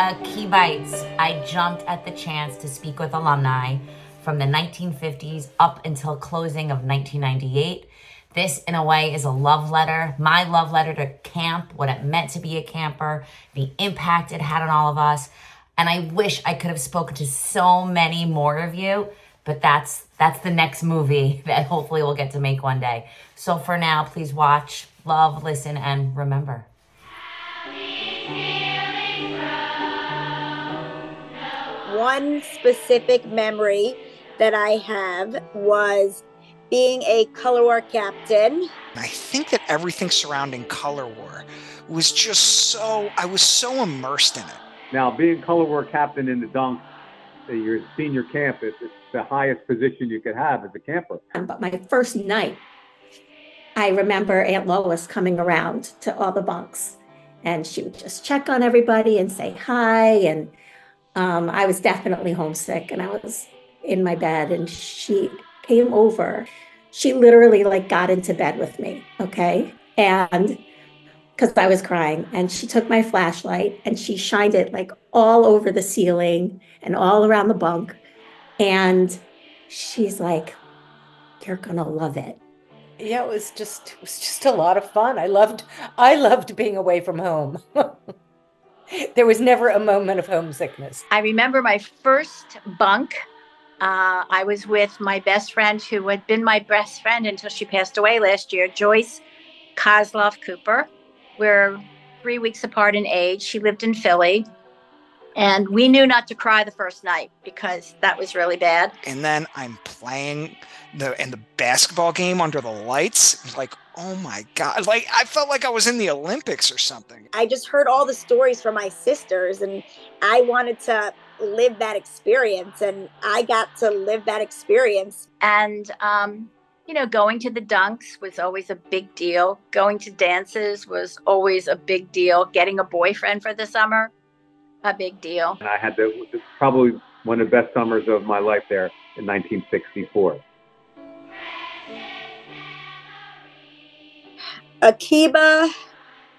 Akibites, I jumped at the chance to speak with alumni from the 1950s up until closing of 1998. This, in a way, is a love letter, my love letter to camp, what it meant to be a camper, the impact it had on all of us. And I wish I could have spoken to so many more of you, but that's the next movie that hopefully we'll get to make one day. So for now, please watch, love, listen, and remember. One specific memory that I have was being a color war captain. I think that everything surrounding color war was just I was so immersed in it. Now, being color war captain in the dunk, your senior camp, it's the highest position you could have as a camper. But my first night, I remember Aunt Lois coming around to all the bunks, and she would just check on everybody and say hi. And I was definitely homesick, and I was in my bed, and she came over. She literally got into bed with me, okay? And because I was crying, and she took my flashlight and she shined it all over the ceiling and all around the bunk. And she's like, "You're gonna love it." Yeah, it was just a lot of fun. I loved being away from home. There was never a moment of homesickness. I remember my first bunk. I was with my best friend, who had been my best friend until she passed away last year, Joyce Kozloff Cooper. We're 3 weeks apart in age. She lived in Philly. And we knew not to cry the first night because that was really bad. And then I'm playing in the basketball game under the lights. Like, oh my God. I felt like I was in the Olympics or something. I just heard all the stories from my sisters, and I wanted to live that experience, and I got to live that experience. And, going to the dunks was always a big deal. Going to dances was always a big deal. Getting a boyfriend for the summer, a big deal. And I had probably one of the best summers of my life there in 1964. Akiba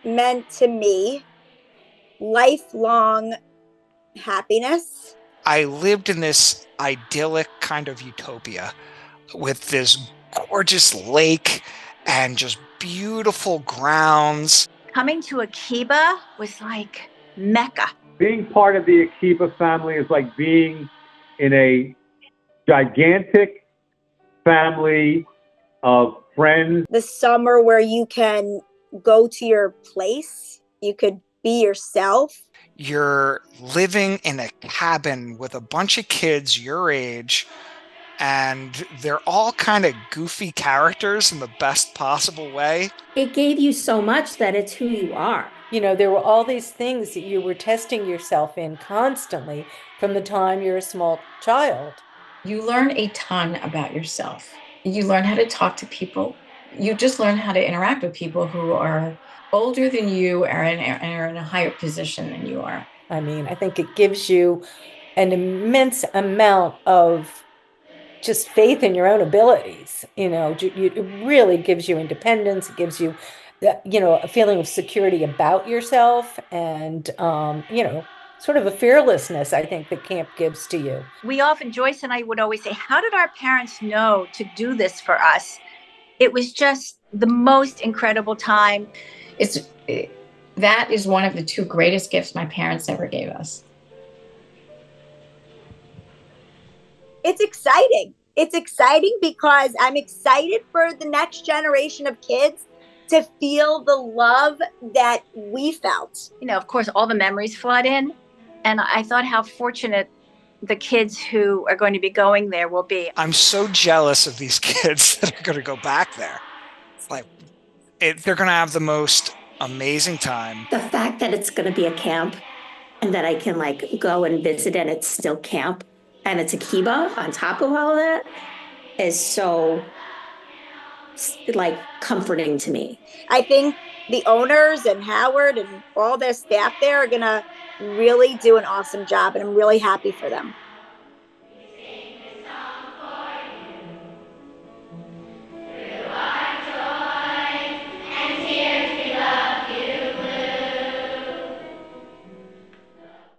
meant to me lifelong happiness. I lived in this idyllic kind of utopia with this gorgeous lake and just beautiful grounds. Coming to Akiba was like Mecca. Being part of the Akiba family is like being in a gigantic family of friends. The summer where you can go to your place, you could be yourself. You're living in a cabin with a bunch of kids your age, and they're all kind of goofy characters in the best possible way. It gave you so much that it's who you are. There were all these things that you were testing yourself in constantly from the time you're a small child. You learn a ton about yourself. You learn how to talk to people. You just learn how to interact with people who are older than you or are in a higher position than you are. I think it gives you an immense amount of just faith in your own abilities. It really gives you independence. It gives you, a feeling of security about yourself and, sort of a fearlessness, I think, that camp gives to you. Joyce and I would always say, how did our parents know to do this for us? It was just the most incredible time. That is one of the two greatest gifts my parents ever gave us. It's exciting. It's exciting because I'm excited for the next generation of kids to feel the love that we felt. Of course, all the memories flood in. And I thought how fortunate the kids who are going to be going there will be. I'm so jealous of these kids that are going to go back there. They're going to have the most amazing time. The fact that it's going to be a camp and that I can go and visit and it's still camp and it's Akiba on top of all of that is so comforting to me. I think the owners and Howard and all their staff there are going to really do an awesome job, and I'm really happy for them.